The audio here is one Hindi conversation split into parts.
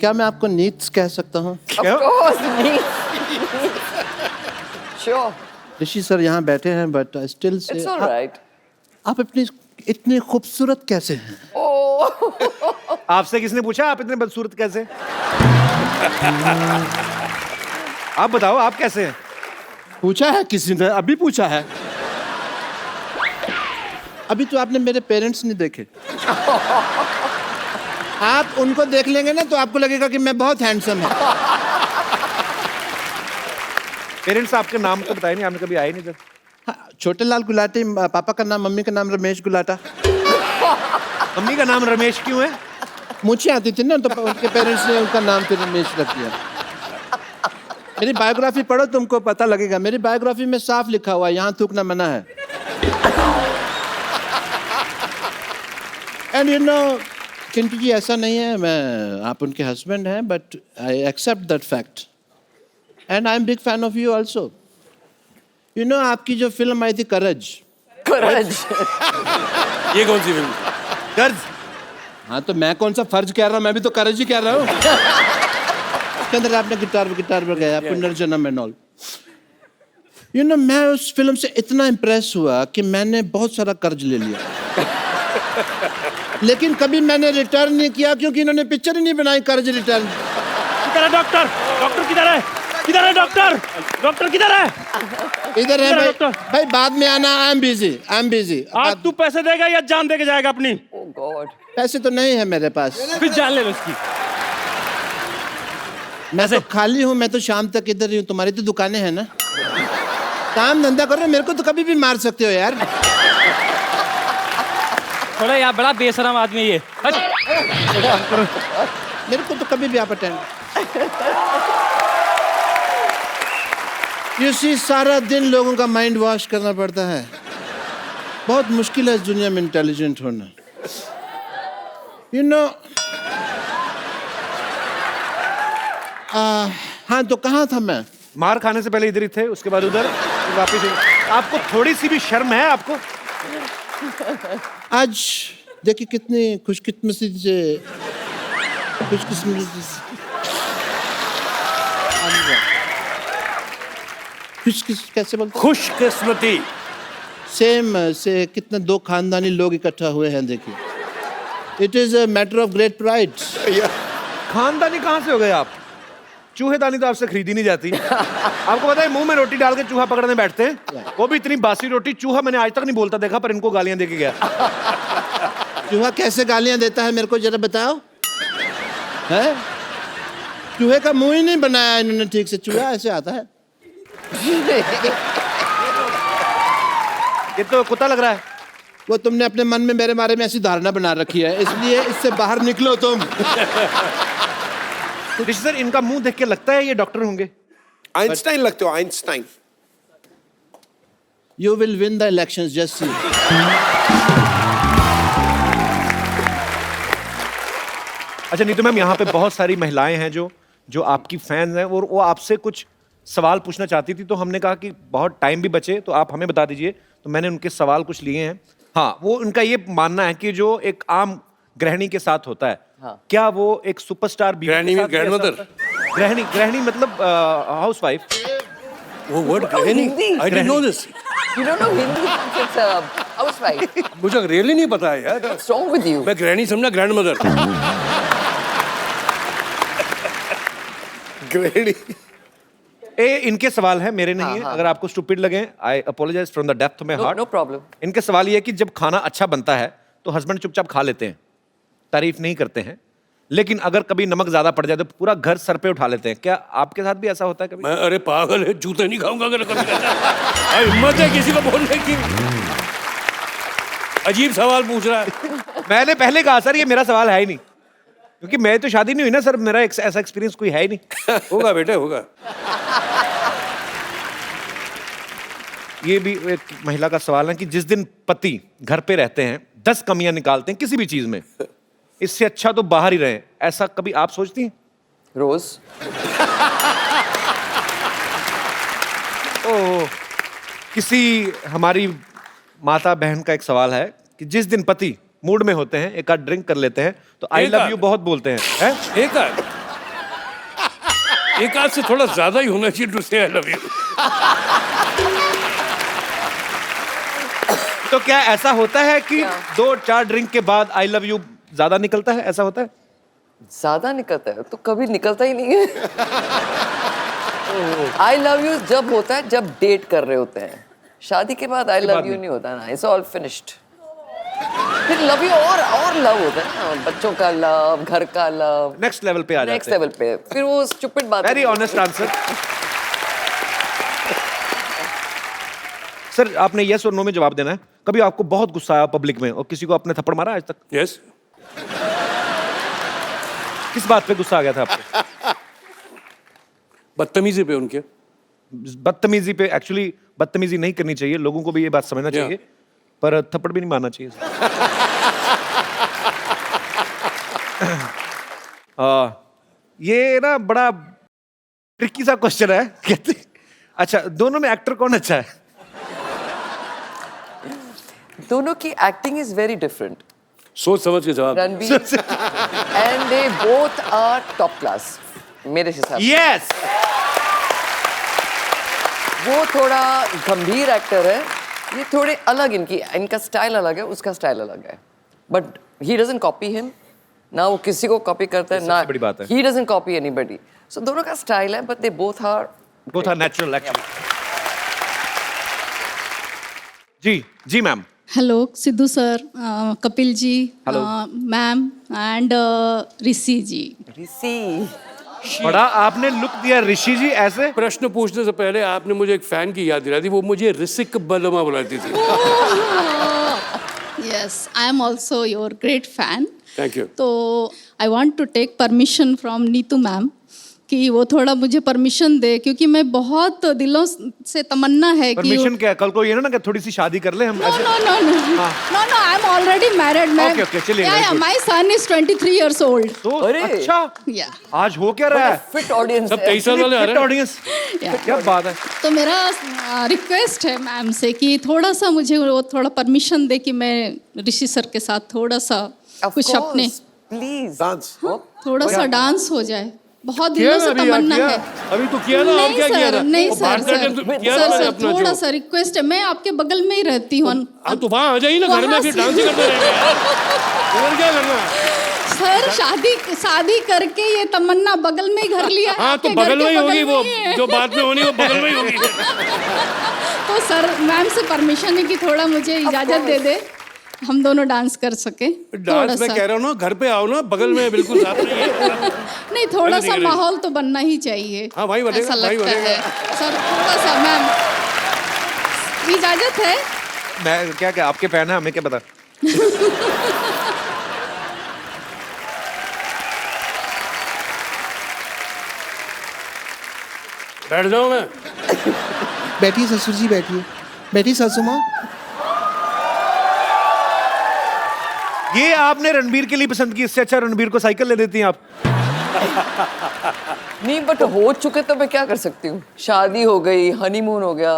क्या मैं आपको नीड्स कह सकता हूँ? Of course, needs. Sure. Rishi sir यहाँ बैठे हैं but still say It's all right. आप इतनी इतनी खूबसूरत कैसे हैं? Oh. आपसे किसने पूछा आप इतने बदसूरत कैसे? आप बताओ आप कैसे हैं? पूछा है किसी ने? अभी पूछा है। अभी तो आपने मेरे पेरेंट्स नहीं देखे। आप उनको देख लेंगे ना तो आपको लगेगा कि मैं बहुत हैंडसम हूँ। पेरेंट्स आपके नाम तो बताए नहीं, आपने कभी आए नहीं इधर। हाँ, छोटे लाल गुलाटी, पापा का नाम, मम्मी का नाम रमेश गुलाटा। मम्मी का नाम रमेश क्यों है? मुझे आती थी ना तो उनके पेरेंट्स ने उनका नाम फिर रमेश रख दिया। मेरी बायोग्राफी पढ़ो तुमको पता लगेगा। मेरी बायोग्राफी में साफ लिखा हुआ है यहाँ थूकना मना है। And you know Chintu ji ऐसा नहीं है, मैं आप उनके हस्बैंड हैं but I accept that fact and I am big fan of you also. You know आपकी जो फिल्म आई थी करज। Courage. ये कौन सी फिल्म? कर्ज। हाँ तो मैं कौन सा फर्ज कह रहा हूँ, मैं भी तो करज ही कह रहा हूँ। उसके अंदर आपने गिटार बजाया पुनर्जन्म एंड ऑल। यू नो मैं उस फिल्म से इतना इम्प्रेस हुआ कि मैंने बहुत सारा कर्ज ले लिया। लेकिन कभी मैंने रिटर्न नहीं किया क्योंकि इन्होंने पिक्चर ही नहीं बनाई कर्ज रिटर्न। किधर है डॉक्टर? डॉक्टर किधर है? किधर है डॉक्टर? डॉक्टर किधर है? इधर है भाई। डॉक्टर? भाई बाद में आना, आई एम बिजी। आज तू पैसे देगा या जान दे के जाएगा अपनी? Oh God. पैसे तो नहीं है मेरे पास। फिर जान ले लो उसकी। मैं तो खाली हूँ, मैं तो शाम तक इधर ही हूँ। तुम्हारी तो दुकानें हैं ना, काम धंधा करो, मेरे को तो कभी भी मार सकते हो यार। थोड़ा यार बड़ा बेशरम आदमी है ये। हट। मेरे को तो कभी भी आप अटेंड। यू सी सारा दिन लोगों का माइंड वॉश करना पड़ता है। बहुत मुश्किल है इस दुनिया में इंटेलिजेंट होना। यू नो हाँ तो कहाँ था मैं? मार खाने से पहले इधर ही थे, उसके बाद उधर, फिर वापस इधर। आपको थोड़ी सी भी शर्म है आपको? आज देखिए कितनी खुशकिस्मती से कैसे बोलते? खुशकिस्मती। सेम से कितने दो खानदानी लोग इकट्ठा हुए हैं देखिए। It is a matter of great pride. खानदानी कहाँ से हो गए आप? चूहेदानी तो आपसे खरीदी नहीं जाती। आपको पता है मुंह में रोटी डाल के चूहा पकड़ने बैठते हैं, वो भी इतनी बासी रोटी। चूहा मैंने आज तक नहीं बोलता देखा, पर इनको गालियां दे के गया। चूहा कैसे गालियां देता है मेरे को जरा बताओ। है चूहे का मुंह ही नहीं बनाया इन्होंने ठीक से, चूहा ऐसे आता है। ये तो कुत्ता लग रहा है। वो तुमने अपने मन में मेरे बारे में ऐसी धारणा बना रखी है, इसलिए इससे बाहर निकलो तुम। ऋषि सर इनका मुंह देख के लगता है ये डॉक्टर होंगे। आइंस्टाइन लगते हो, Einstein. You will win the elections, just see. अच्छा नीतू मैम, यहाँ पे बहुत सारी महिलाएं हैं जो आपकी फैन हैं और वो आपसे कुछ सवाल पूछना चाहती थी, तो हमने कहा कि बहुत टाइम भी बचे तो आप हमें बता दीजिए, तो मैंने उनके सवाल कुछ लिए हैं। हाँ, वो उनका ये मानना है कि जो एक आम गृहिणी के साथ होता है, हाँ। क्या वो एक सुपरस्टार बीवी गृहिणी के में साथ भी ऐसा ग्रैंडमदर? होता है? गृहिणी मतलब हाउसवाइफ। वो वर्ड गृहिणी, Hindi. I didn't know this. You don't know Hindi? It's a housewife. मुझे रियली नहीं पता है यार। What's wrong with you? मैं गृहिणी समझा ग्रैंडमदर। गृहिणी। इनके सवाल हैं, मेरे नहीं है। अगर आपको स्टूपिड लगे, I apologise from the depth of my heart. No problem. इनके सवाल ये है कि जब खाना अच्छा बनता है तो हस्बैंड चुपचाप खा लेते हैं, तारीफ नहीं करते हैं, लेकिन अगर कभी नमक ज्यादा पड़ जाए तो पूरा घर सर पे उठा लेते हैं। क्या आपके साथ भी ऐसा होता है कभी? मैं अरे पागल है, जूते नहीं खाऊंगा अगर कभी ऐसा। हिम्मत है किसी को बोलने की? अजीब सवाल पूछ रहा है। मैंने पहले कहा सर ये मेरा सवाल है ही नहीं, क्योंकि मैं तो शादी नहीं हुई ना सर, मेरा ऐसा एक्सपीरियंस कोई है ही नहीं। होगा बेटे होगा। ये भी एक महिला का सवाल है कि जिस दिन पति घर पे रहते हैं 10 कमियां निकालते हैं किसी भी चीज में, इससे अच्छा तो बाहर ही रहे, ऐसा कभी आप सोचती हैं? Rose. ओ, किसी हमारी माता बहन का एक सवाल है कि जिस दिन पति मूड में होते हैं, एक आध ड्रिंक कर लेते हैं तो आई एक लव आध? यू बहुत बोलते हैं, हैं? एक है एक आध से थोड़ा ज्यादा ही होना चाहिए टू से आई लव यू। तो क्या ऐसा होता है कि 2-4 ड्रिंक के बाद आई लव यू ज्यादा निकलता है, ऐसा होता है? ज्यादा निकलता है तो कभी निकलता ही नहीं है। आई लव यू जब होता है जब डेट कर रहे होते हैं, शादी के बाद आई लव यू नहीं होता ना, इट्स ऑल फिनिश्ड। फिर लव यू और लव होता है ना, बच्चों का लव, घर का लव, नेक्स्ट लेवल पे आ नेक्स्ट जाते हैं। लेवल पे। फिर वो स्टूपिड बात वेरी ऑनेस्ट आंसर। सर आपने यस और नो में जवाब देना है। कभी आपको बहुत गुस्सा आया पब्लिक में और किसी को आपने थप्पड़ मारा आज तक? यस। किस बात पे गुस्सा आ गया था आपको? बदतमीजी पे उनके। बदतमीजी पे। एक्चुअली बदतमीजी नहीं करनी चाहिए, लोगों को भी ये बात समझना चाहिए, पर थप्पड़ भी नहीं मारना चाहिए। ये ना बड़ा ट्रिकी सा क्वेश्चन है। कहते अच्छा दोनों में एक्टर कौन अच्छा है? दोनों की एक्टिंग इज वेरी डिफरेंट। सोच समझ के जवाब। Ranbir and they both are top class मेरे हिसाब से। यस। वो थोड़ा गंभीर एक्टर है, ये थोड़े अलग, इनका स्टाइल अलग है, उसका स्टाइल अलग है। But he doesn't copy him, ना वो किसी को कॉपी करता है, ना बड़ी बात है। He doesn't copy anybody. So दोनों का स्टाइल है, but they both are natural actually. जी ma'am. Hello Sidhu sir, Kapil ji, Hello. Ma'am and Rishi ji. Rishi. बड़ा आपने लुक दिया ऋषि जी ऐसे। प्रश्न पूछने से पहले आपने मुझे एक फैन की याद दिला दी, वो मुझे ऋषिक बलमा बुलाती थी। Yes, I am also your great fan. Thank you. तो I want to take permission from Neetu ma'am कि वो थोड़ा मुझे परमिशन दे, क्योंकि मैं बहुत दिलों से तमन्ना है कि परमिशन क्या? कल को ये ना कि थोड़ी सी शादी कर ले हम No, ऐसे। no, no, no, no, no. I'm already married, man. Okay, चलिए, Yeah, very yeah. good. My son is 23 years old. तो अरे। अच्छा Yeah. आज हो क्या रहा है? फिट ऑडियंस सब 23 साल वाले आ रहे हैं। ऑडियंस। Yeah. क्या बात है। तो मेरा रिक्वेस्ट है मैम से कि थोड़ा सा मुझे वो थोड़ा परमिशन दे कि मैं ऋषि सर के साथ थोड़ा सा कुछ अपने प्लीज डांस। थोड़ा सा डांस हो जाए। बहुत किया दिनों ना से अभी तमन्ना यार, है। अभी तो किया ना, और नहीं क्या किया सर, था? नहीं वो सर, भारतनाट्यम तो किया सर, ना सर, अपना थोड़ा जो। सा रिक्वेस्ट है, मैं आपके बगल में ही रहती हूँ। हाँ तो वहाँ आ जाइए ना घर में, वहाँ फिर से- डांस ही करते रहेंगे यार। इधर क्या करना है? सर शादी करके ये तमन्ना बगल में ही घर लिया है, हाँ तो आपके घर बगल के में ही होगी, बगल वो में ही है। जो बाद में होनी वो बगल में ही होगी। तो सर मैम से परमिशन है कि थोड़ा मुझे इजाजत दे दे, हम दोनों डांस कर सके। डांस मैं कह रहा हूँ ना, घर पे आओ ना, बगल में बिल्कुल साथ नहीं है। नहीं, थोड़ा अरे सा नहीं, माहौल तो बनना ही चाहिए। हाँ, वही बनेगा, ऐसा वही लगता बनेगा। है सर, थोड़ा सा मैम इजाजत है। मैं क्या आपके फैन है, हमें क्या पता। बैठ जाओ मैं। बैठिए ससुर जी, बैठिए। बैठिए सासू माँ। ये आपने रणबीर के लिए पसंद की, इससे अच्छा रणबीर को साइकिल ले देती हैं आप। नहीं, बट हो चुके तो मैं क्या कर सकती हूँ। शादी हो गई, हनीमून हो गया,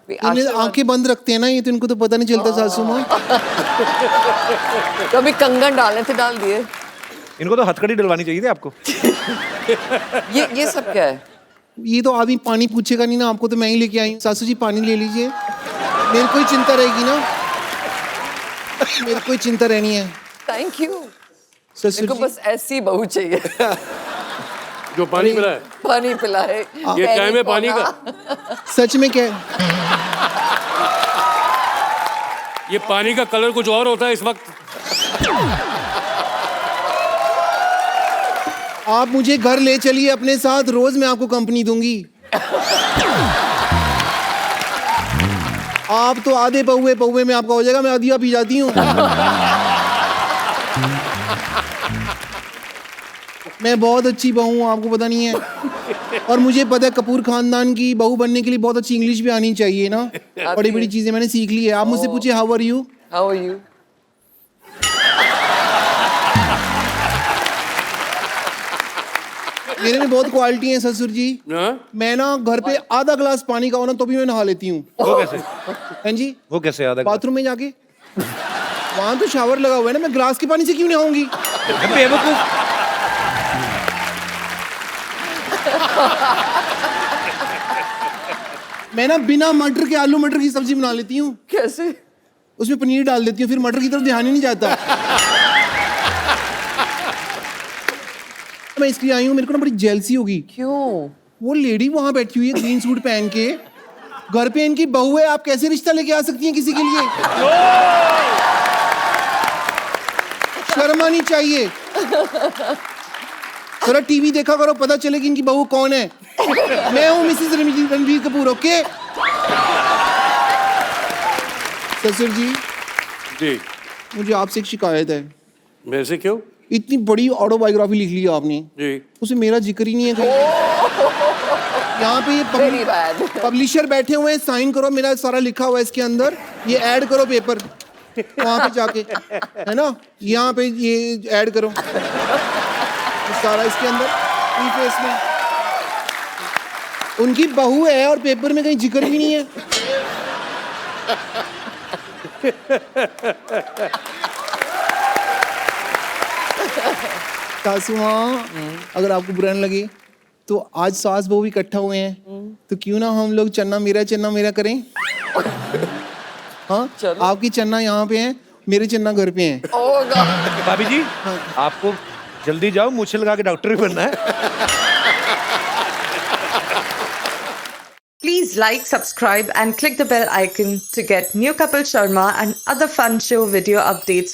इन्हें आंखें बंद रखते हैं ना ये, तो इनको तो पता नहीं चलता सासू माँ। कभी कंगन डालने थे डाल दिए। इनको तो हथकड़ी डलवानी चाहिए थी आपको। ये सब क्या है? ये तो आदमी पानी पूछेगा नहीं ना, आपको तो मैं ही लेके आई हूँ। सासू जी पानी ले लीजिए, मेरे को ही चिंता रहेगी ना, मेरे को ही चिंता रहनी है। Thank you. ससुर मेरे को जी बस ऐसी बहू चाहिए जो पानी पिलाए। पानी पिलाए। ये टाइम है पानी का। सच में क्या ये पानी का कलर कुछ और होता है इस वक्त। आप मुझे घर ले चलिए अपने साथ, रोज मैं आपको कंपनी दूंगी। आप तो आधे पौवे में आपका हो जाएगा, मैं आधिया पी जाती हूँ। मैं बहुत अच्छी बहू हूँ, आपको पता नहीं है। और मुझे पता है कपूर खानदान की बहू बनने के लिए बहुत अच्छी इंग्लिश भी आनी चाहिए ना। बड़ी बड़ी चीजें मैंने सीख ली है। आप मुझसे पूछे how are you. How are you? मेरे में बहुत क्वालिटी है ससुर जी। हाँ? मैं ना घर पे आधा ग्लास पानी का हो ना तो भी मैं नहा लेती हूँ। वो कैसे? हाँ जी, वो कैसे याद है? बाथरूम में जाके, वहां तो शावर लगा हुआ है ना, मैं ग्लास के पानी से क्यों नहाऊंगी। बेवकूफ। मैं ना बिना मटर के आलू मटर की सब्जी बना लेती हूँ, कैसे? उसमें पनीर डाल देती हूँ, फिर मटर की तरफ ध्यान ही नहीं जाता। मैं इसलिए आई हूँ, मेरे को ना बड़ी जेलसी होगी। क्यों? वो लेडी वहां बैठी हुई है ग्रीन सूट पहन के, घर पे इनकी बहू है, आप कैसे रिश्ता लेके आ सकती हैं किसी के लिए? शर्म आनी चाहिए। थोड़ा टीवी देखा करो, पता चले कि इनकी बहू कौन है। मैं हूँ मिसेस रणबीर कपूर, ओके? ससुर जी, जी, मुझे आपसे एक शिकायत है। मेरे से क्यों? इतनी बड़ी ऑटोबायोग्राफी लिख ली आपने, जी, उसे मेरा जिक्र ही नहीं है कहीं। यहाँ पे Very bad. ये पब्लिशर बैठे हुए हैं, साइन करो, मेरा सारा लिखा हुआ है इसके अंदर, ये ऐड करो पेपर वहां पे जाके, है ना? यहाँ पे ये ऐड करो ये सारा इसके अंदर प्रीफेस में। उनकी बहू है और पेपर में कहीं जिक्र भी नहीं है। सासू माँ, अगर आपको बुरा न लगे तो आज सास बहू भी इकट्ठा हुए हैं, तो क्यों ना हम लोग चन्ना मेरा करें? हाँ, आपकी चन्ना यहाँ पे है, मेरे चन्ना घर पे हैं। Oh God. भाभी जी, आपको जल्दी जाओ, मूछे लगा के डॉक्टर भी बनना है। Please like, subscribe and click the bell icon to get new Kapil Sharma and other fun show video updates